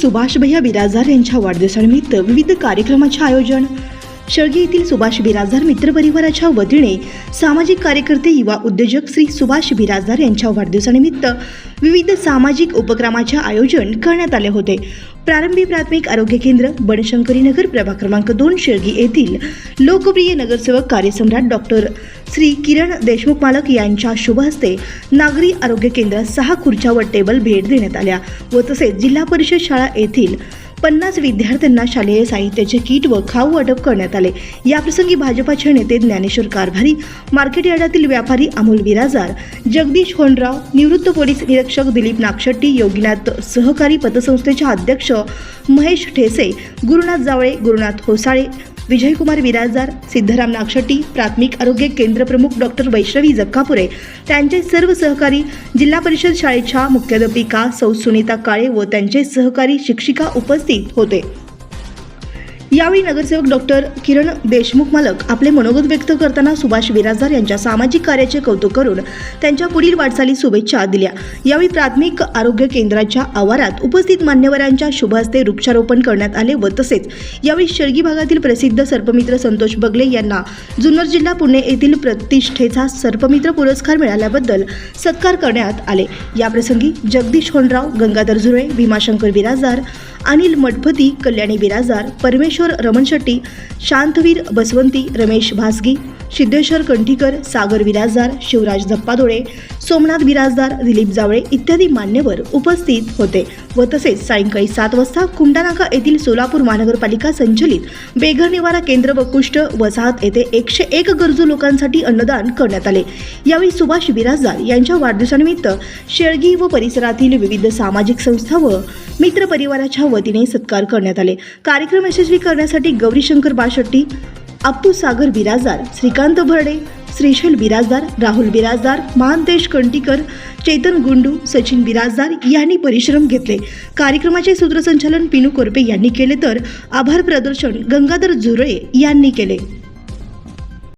सुभाष भैया बिराजदार यांच्या वाढदिवसानिमित्त विविध कार्यक्रमाचे आयोजन। शेळगी येथील सुभाष बिराजदार मित्र परिवाराच्या वतीने सामाजिक कार्यकर्ते युवा उद्योजक श्री सुभाष बिराजदार यांच्या वाढदिवसानिमित्त विविध सामाजिक उपक्रमाचे आयोजन करण्यात आले होते। प्रारंभी प्राथमिक आरोग्य केंद्र बनशंकरी नगर प्रभाग क्रमांक 2 शेळगी येथील लोकप्रिय नगरसेवक कार्यसम्राट डॉक्टर श्री किरण देशमुख मालक यांच्या शुभ हस्ते नागरी आरोग्य केंद्रात 6 खुर्च्या व टेबल भेट देण्यात आल्या व तसेच जिल्हा परिषद शाळा येथील 50 विद्यार्थ्यांना शालेय साहित्याचे किट व खाऊ वाटप करण्यात आले। याप्रसंगी भाजपाचे नेते ज्ञानेश्वर कारभारी, मार्केट यार्डातील व्यापारी अमोल बिराजदार, जगदीश होंडराव, निवृत्त पोलीस निरीक्षक दिलीप नागशेट्टी, योगीनाथ सहकारी पतसंस्थेचे अध्यक्ष महेश ठेसे, गुरुनाथ जावळे, गुरुनाथ होसाळे, विजयकुमार बिराजदार, सिद्धराम नागशेट्टी, प्राथमिक आरोग्य केंद्र प्रमुख डॉक्टर वैष्णवी जक्कापुरे, त्यांचे सर्व सहकारी, जिल्हा परिषद शाळेच्या मुख्याध्यापिका सौ सुनीता काळे व त्यांचे सहकारी शिक्षिका उपस्थित होते। यावेळी नगरसेवक डॉक्टर किरण देशमुख मालक आपले मनोगत व्यक्त करताना सुभाष बिराजदार यांच्या सामाजिक कार्याचे कौतुक करून त्यांच्या पुढील वाटचाली शुभेच्छा दिल्या। यावेळी प्राथमिक आरोग्य केंद्राच्या आवारात उपस्थित मान्यवरांच्या शुभ हस्ते वृक्षारोपण करण्यात आले व तसेच यावेळी शेळगी भागातील प्रसिद्ध सर्पमित्र संतोष बगले यांना जुन्नर जिल्हा पुणे येथील प्रतिष्ठेचा सर्पमित्र पुरस्कार मिळाल्याबद्दल सत्कार करण्यात आले। याप्रसंगी जगदीश होंडराव, गंगाधर झुळे, भीमाशंकर बिराजदार, अनिल मठपती, कल्याणी बिराजदार, परमेश्वर रमण शेट्टी, शांतवीर बसवंती, रमेश भासगी, सिद्धेश्वर कंठीकर, सागर बिराजदार, शिवराज धप्पादोळे, सोमनाथ बिराजदार, दिलीप जावळे इत्यादी मान्यवर उपस्थित होते व तसेच सायंकाळी 7 वाजता कुंडानाका येथील सोलापूर महानगरपालिका संचलित बेघर निवारा केंद्र व कुष्ठ वसाहत येथे 101 गरजू लोकांसाठी अन्नदान करण्यात आले। यावेळी सुभाष बिराजदार यांच्या वाढदिवसानिमित्त शेळगी व परिसरातील विविध सामाजिक संस्था व मित्र परिवाराच्या वतीने सत्कार करण्यात आले। कार्यक्रम यशस्वी करण्यासाठी गौरीशंकर बाशेट्टी, अप्पू सागर बिराजदार, श्रीकांत भरडे, श्रीशैल बिराजदार, राहुल बिराजदार, महांतेश कंटीकर, चेतन गुंडू, सचिन बिराजदार यांनी परिश्रम घेतले। कार्यक्रमाचे सूत्रसंचालन पिनू कोरपे यांनी केले तर आभार प्रदर्शन गंगाधर झुरळे यांनी केले।